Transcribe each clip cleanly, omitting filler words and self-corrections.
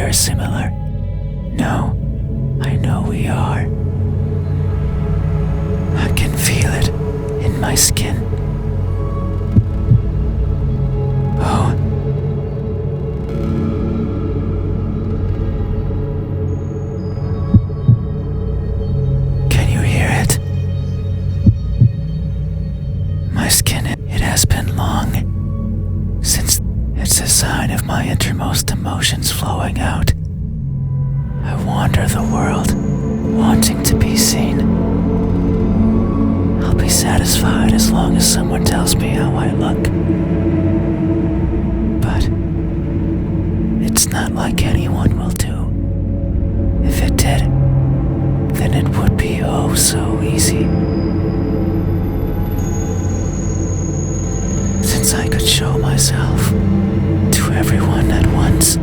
are similar. No, I know we are. I can feel it in my skin. Oh. Can you hear it? My skin, it has been long since it's a sign of my innermost emotions flowing out. I wander the world, wanting to be seen. I'll be satisfied as long as someone tells me how I look. But it's not like anyone will do. If it did, then it would be oh so easy. Since I could show myself to everyone at once,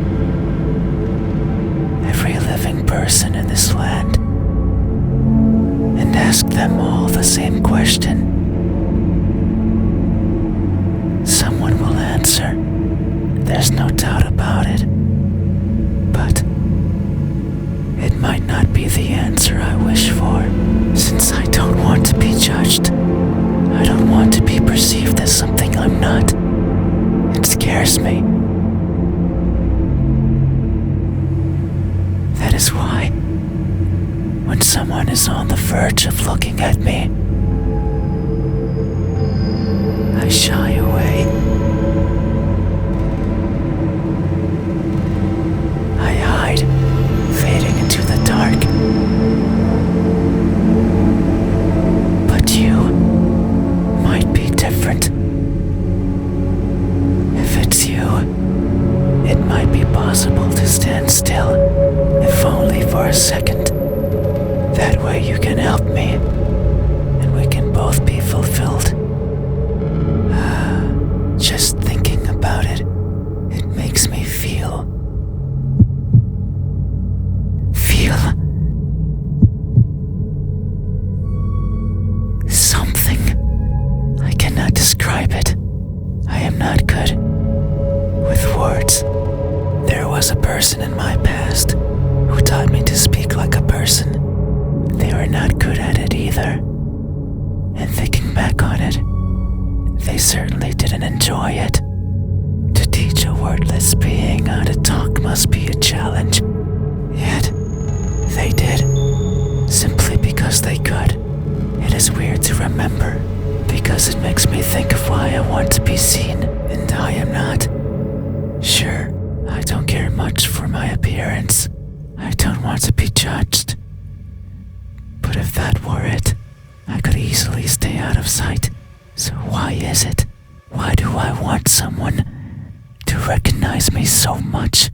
every living person in this land, and ask them all the same question, someone will answer. There's no doubt about it. But it might not be the answer I wish for, since I don't want to be judged. I don't want to be perceived as something I'm not. It scares me. That is why, when someone is on the verge of looking at me, I shy away. I hide, fading into the dark. But you might be different. If it's you, it might be possible to stand still, if only for a second. That way you can help me, and we can both be fulfilled. Just thinking about it, it makes me feel something. I cannot describe it. I am not good with words. There was a person in my past who taught me to speak like a person. They were not good at it either. And thinking back on it, they certainly didn't enjoy it. To teach a wordless being how to talk must be a challenge. Yet, they did, simply because they could. It is weird to remember, because it makes me think of why I want to be seen, and I am not. Sure, I don't care much for my appearance. I don't want to be judged. But if that were it, I could easily stay out of sight. So why is it? Why do I want someone to recognize me so much?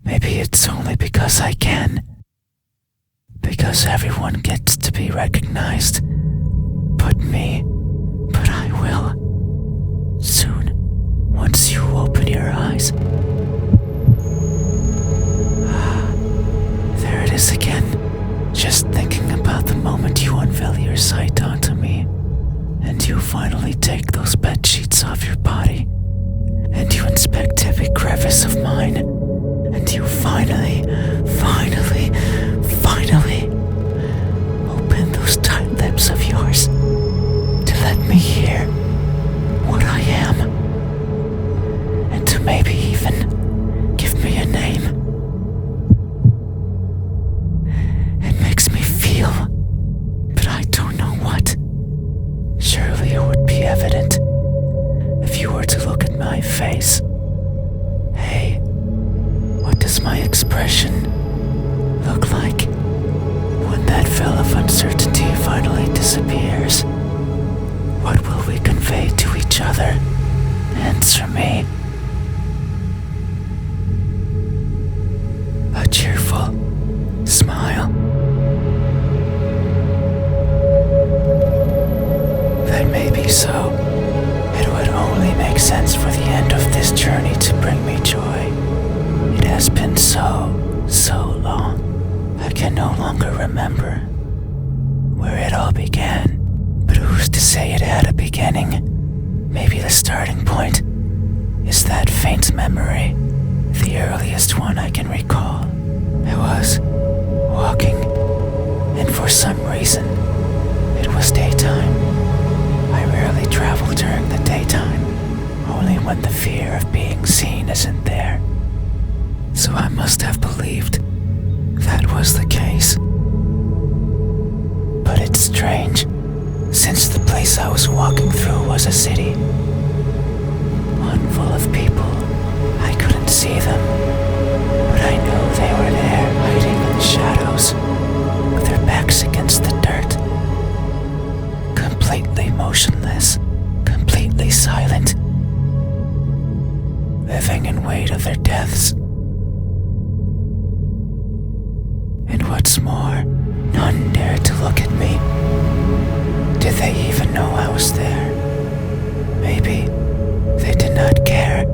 Maybe it's only because I can. Because everyone gets to be recognized. But me. But I will. Soon. Once you open your eyes. There it is again. Just thinking about the moment you unveil your sight onto me, and you finally take those bed sheets off your body, and you inspect every crevice of mine, and you finally open those tight lips of yours to let me hear what I am, and to maybe even give me a name. But I don't know what. Surely it would be evident if you were to look at my face. Hey, what does my expression look like when that veil of uncertainty finally disappears? What will we convey to each other? Answer me. A cheerful smile. That may be so. It would only make sense for the end of this journey to bring me joy. It has been so long. I can no longer remember where it all began. But who's to say it had a beginning? Maybe the starting point is that faint memory, the earliest one I can recall. For some reason, it was daytime. I rarely travel during the daytime, only when the fear of being seen isn't there. So I must have believed that was the case. But it's strange, since the place I was walking through was a city. One full of people. I couldn't see them, but I knew they were there, hiding in the shadows, with their backs against the dirt. Completely motionless, completely silent, living in wait of their deaths. And what's more, none dared to look at me. Did they even know I was there? Maybe they did not care.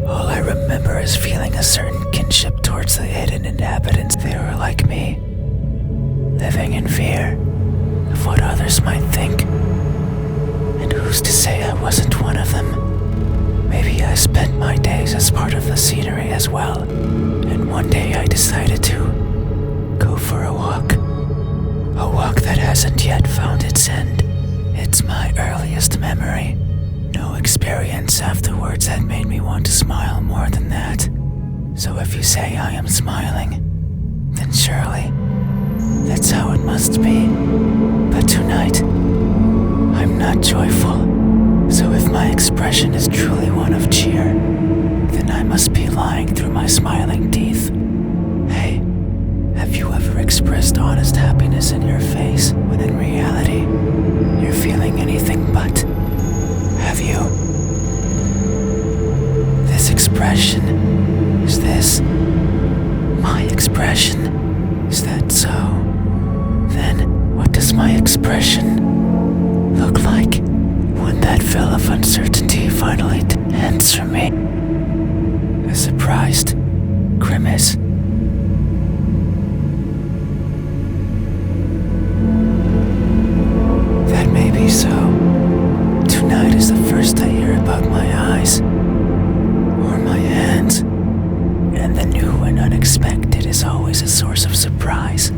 All I remember is feeling a certain kinship towards the hidden inhabitants. They were like me, living in fear of what others might think. And who's to say I wasn't one of them? Maybe I spent my days as part of the scenery as well. And one day I decided to go for a walk. A walk that hasn't yet found its end. It's my earliest memory. No experience afterwards had made me want to smile more than that. So if you say I am smiling, then surely that's how it must be. But tonight, I'm not joyful. So if my expression is truly one of cheer, then I must be lying through my smiling teeth. Hey, have you ever expressed honest happiness in your face when in reality, you're feeling anything but? Have you? This expression, is this my expression? Is that so? Then, what does my expression look like when that veil of uncertainty finally ends from me? A surprised grimace. That may be so. Tonight is the first I hear about my eyes, or my hands, and the new and unexpected is always a source of surprise.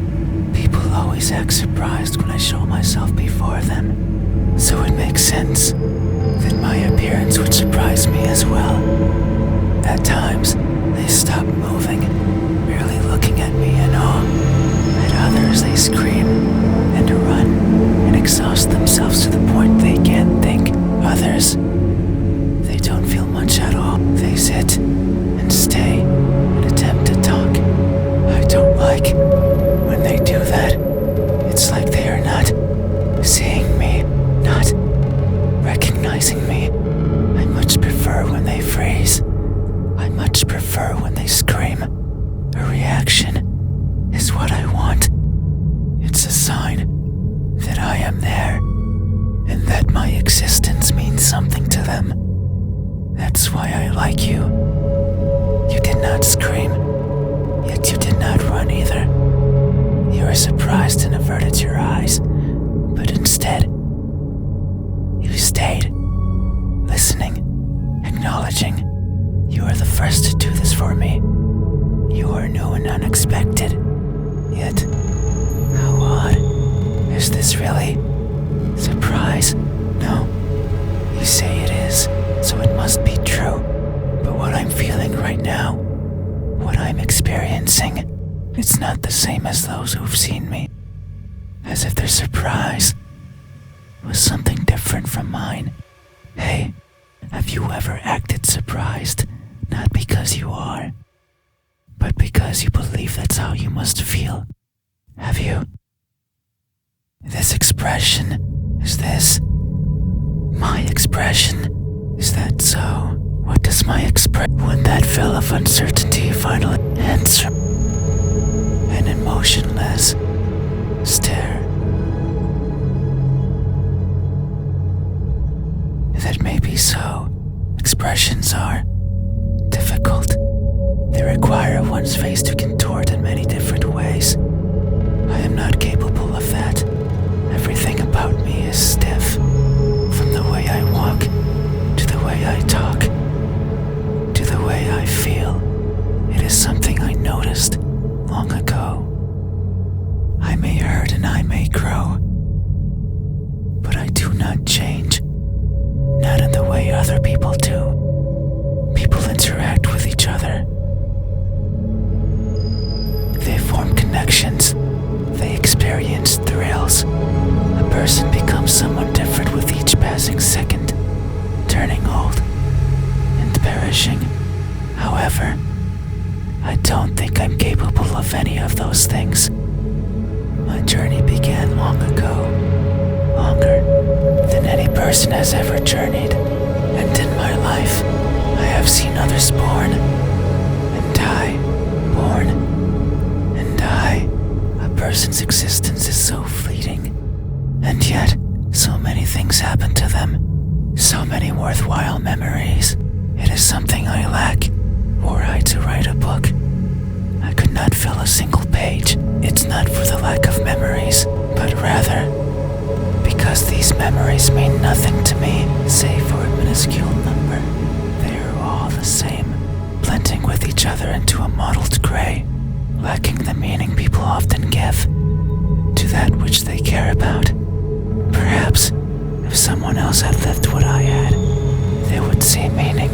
People always act surprised when I show myself before them, so it makes sense that my appearance would surprise me as well. At times, they stop moving, merely looking at me in awe. At others, they scream and run and exhaust themselves to the point they can't think. Others, they don't feel much at all. They sit and stay and attempt to talk. I don't like when they do that. It's like they are not seeing me, not recognizing me. I much prefer when they freeze. I much prefer when they scream. A reaction is what I want. It's a sign that I am there, and that my existence means something to them. That's why I like you. You did not scream, yet you did not run either. You were surprised and averted your eyes, but instead, you stayed, listening, acknowledging. You are the first to do this for me. You are new and unexpected. Yet, how odd. Is this really surprise? No. You say it is, so it must be true. But what I'm feeling right now, what I'm experiencing, it's not the same as those who've seen me. As if their surprise was something different from mine. Hey, have you ever acted surprised? Not because you are, but because you believe that's how you must feel. Have you? This expression, is this my expression? Is that so? What does my expression when that veil of uncertainty finally ends from an emotionless stare? That may be so. Expressions are difficult. They require one's face to contort in many different ways. I am not capable of that. Everything about me is stiff. From the way I walk, to the way I talk, to the way I feel. It is something I noticed long ago. I someone different with each passing second, turning old and perishing. However, I don't think I'm capable of any of those things. My journey began long ago, longer than any person has ever journeyed, and in my life, I have seen others born and die, born and die. A person's existence is so fleeting, and yet, so many things happen to them, so many worthwhile memories. It is something I lack, were I to write a book. I could not fill a single page. It's not for the lack of memories, but rather because these memories mean nothing to me, save for a minuscule number. They are all the same, blending with each other into a mottled gray, lacking the meaning people often give to that which they care about. Perhaps, if someone else had lived what I had, they would see meaning.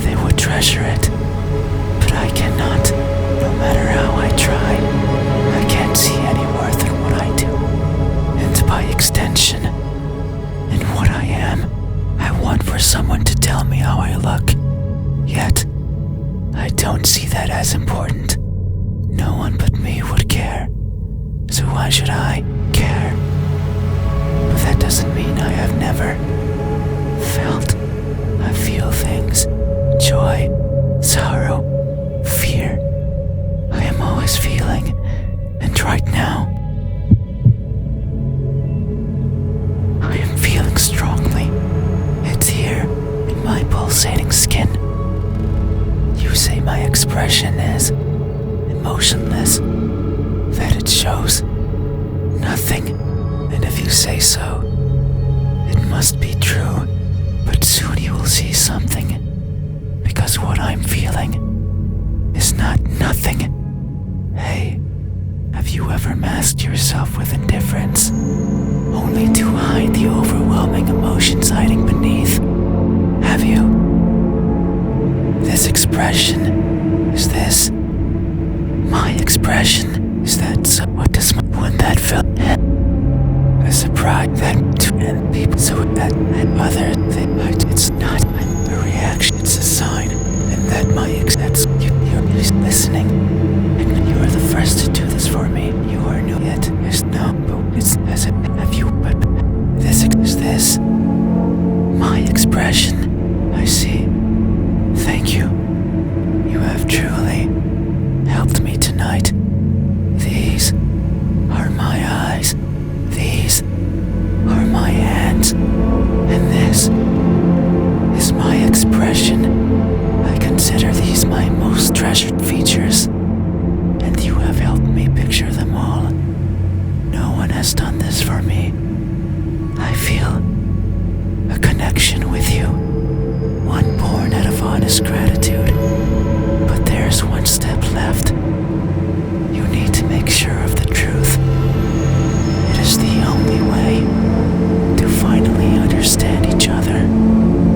They would treasure it. But I cannot. No matter how I try, I can't see any worth in what I do. And by extension, in what I am, I want for someone to tell me how I look. Yet, I don't see that as important. No one but me would care. So why should I care? But that doesn't mean I have never felt. I feel things. Joy, sorrow, fear. I am always feeling, and right now, I am feeling strongly. It's here, in my pulsating skin. You say my expression is emotionless, that it shows nothing, and if you say so, it must be true, but soon you will see something. Because what I'm feeling is not nothing. Hey, have you ever masked yourself with indifference, only to hide the overwhelming emotions hiding beneath? Have you? This expression, is this my expression? Is that so? What does when that feel? A surprise that and people so that and other thing, it's not a reaction, it's a sign, and that that's you're listening, and you are the first to do this for me. You are new yet. It's no, but it's as if have you, but this is this my expression. I see. Thank you. You have truly helped me tonight. These are my eyes. These are my hands. And this is my expression. I consider these my most treasured features. And you have helped me picture them all. No one has done this for me. I feel a connection with you. One born out of honest gratitude. But there's one step left. You need to make sure of the truth. It is the only way to finally understand each other.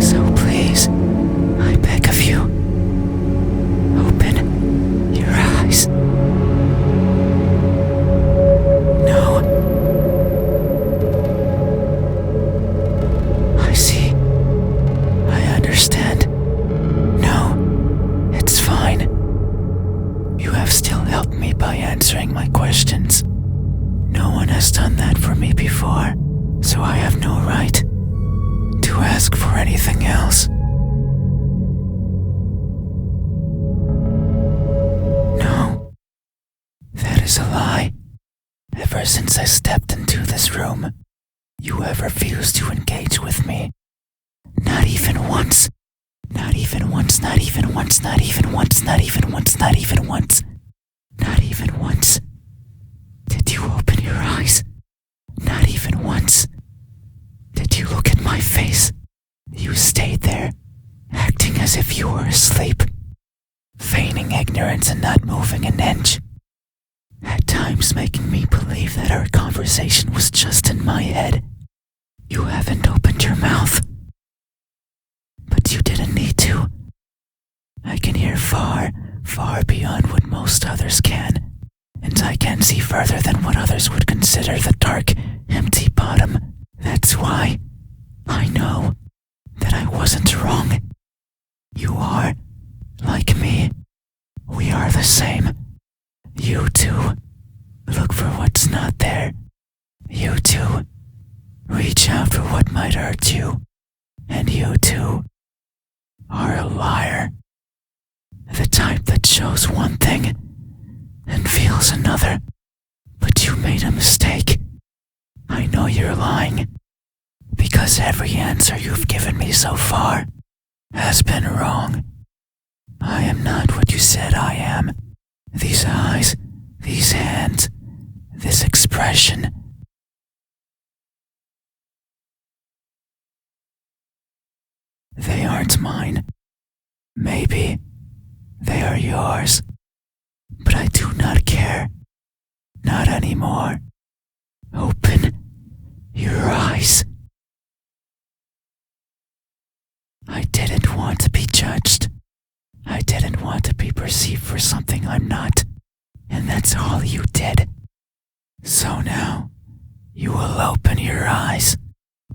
So please, I beg of you, open your eyes. No. I see. I understand. No, it's fine. You have still helped me by answering my questions. No one has done that for me before, so I have no right to ask for anything else. No, that is a lie. Ever since I stepped into this room, you have refused to engage with me. Not even once. Not even once, not even once, not even once, not even once, not even once. Not even once. Did you open your eyes? Not even once. Did you look at my face? You stayed there, acting as if you were asleep, feigning ignorance and not moving an inch. At times making me believe that our conversation was just in my head. You haven't opened your mouth. But you didn't need to. I can hear far, far beyond what most others can. And I can see further than what others would consider the dark, empty bottom. That's why I know that I wasn't wrong. You are like me. We are the same. You too look for what's not there. You too reach out for what might hurt you. And you too are a liar. The type that shows one thing and feels another. But you made a mistake. I know you're lying. Because every answer you've given me so far has been wrong. I am not what you said I am. These eyes, these hands, this expression. They aren't mine. Maybe they are yours. But I do not care. Not anymore. Open your eyes. I didn't want to be judged. I didn't want to be perceived for something I'm not. And that's all you did. So now, you will open your eyes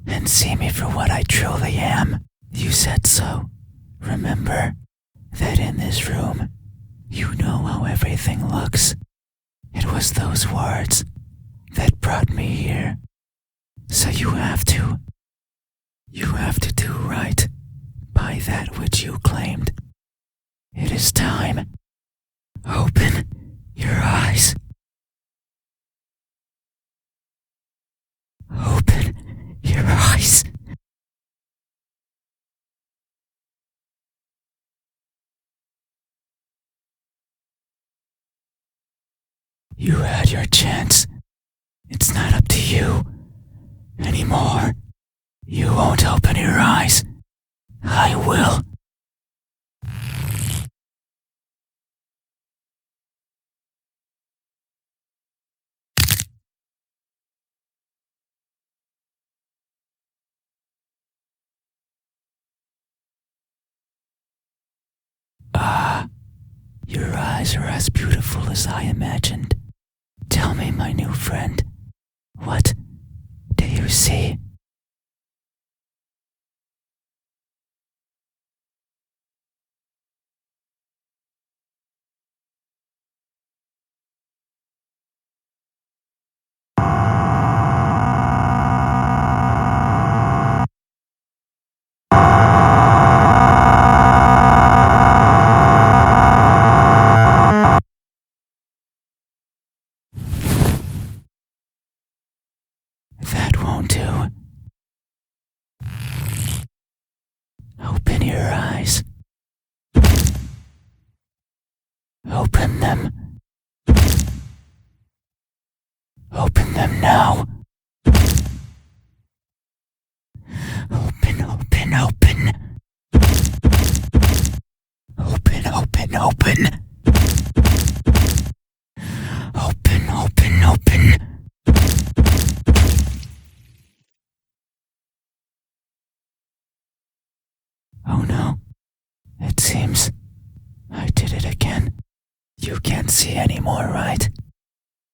and see me for what I truly am. You said so. Remember that in this room, you know how everything looks. It was those words that brought me here. So you have to do right by that which you claimed. It is time. Open your eyes. Open your eyes. You had your chance. It's not up to you anymore. You won't open your eyes. I will. Ah, your eyes are as beautiful as I imagined. Tell me, my new friend, what do you see? That won't do. Open your eyes. Open them. Open them now. Open, open, open. Open, open, open. Open, open, open. Oh no. It seems I did it again. You can't see anymore, right?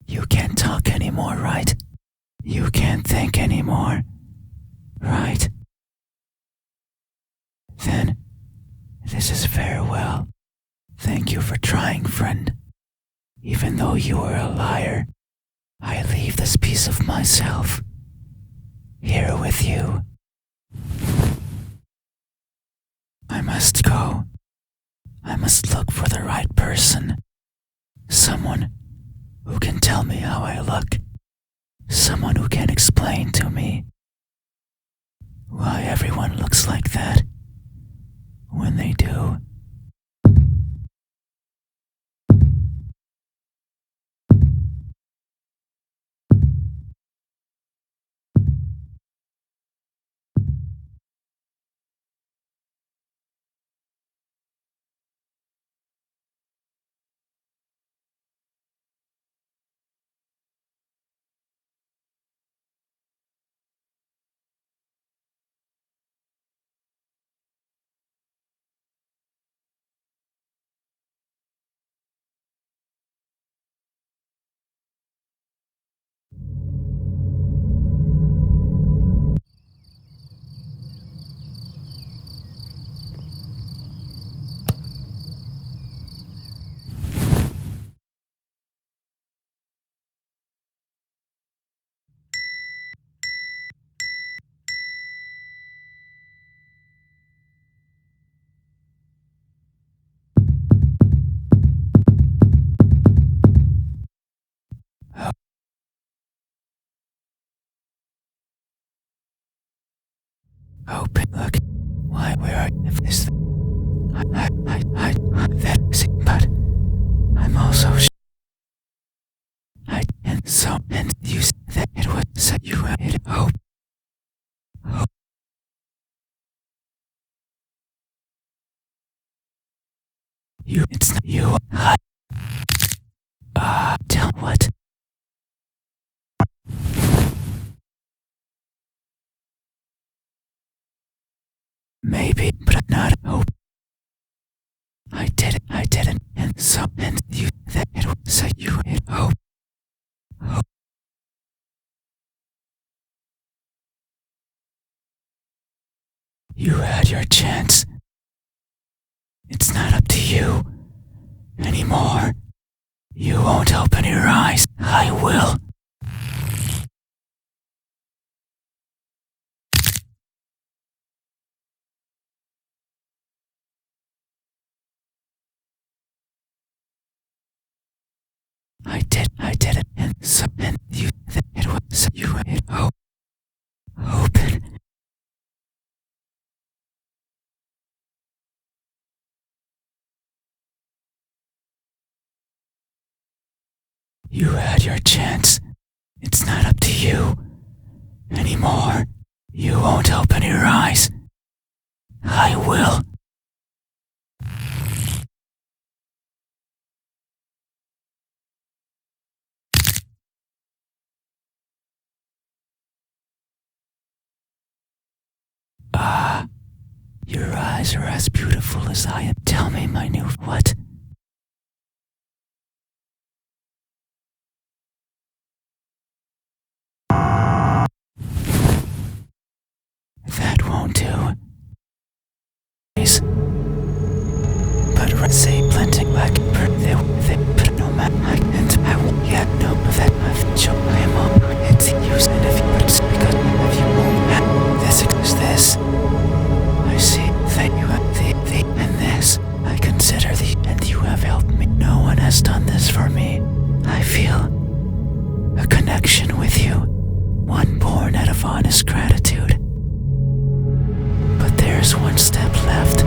You can't talk anymore, right? You can't think anymore, right? Then, this is farewell. Thank you for trying, friend. Even though you were a liar, I leave this piece of myself here with you. I must go. I must look for the right person. Someone who can tell me how I look. Someone who can explain to me why everyone looks like that when they do. Open. Look. Why? Where are you? Is that see, but I'm also and so and you said that it was so you it hope. You it's not you. Tell what? Maybe, but not hope. I didn't, and so and you that it was so you it hope. You had your chance. It's not up to you anymore. You won't open your eyes. I will. I did it, and so and you that it was so you it open. You had your chance. It's not up to you anymore. You won't open your eyes. I will. Your eyes are as beautiful as I am. Tell me, my new what? That won't do. But say plenty like they put no man and I won't yet know that I've shown I am all it's used and if it's because if you won't have this is this. I see that you have the and this. I consider the and you have helped me. No one has done this for me. I feel a connection with you. One born out of honest gratitude. But there's one step left.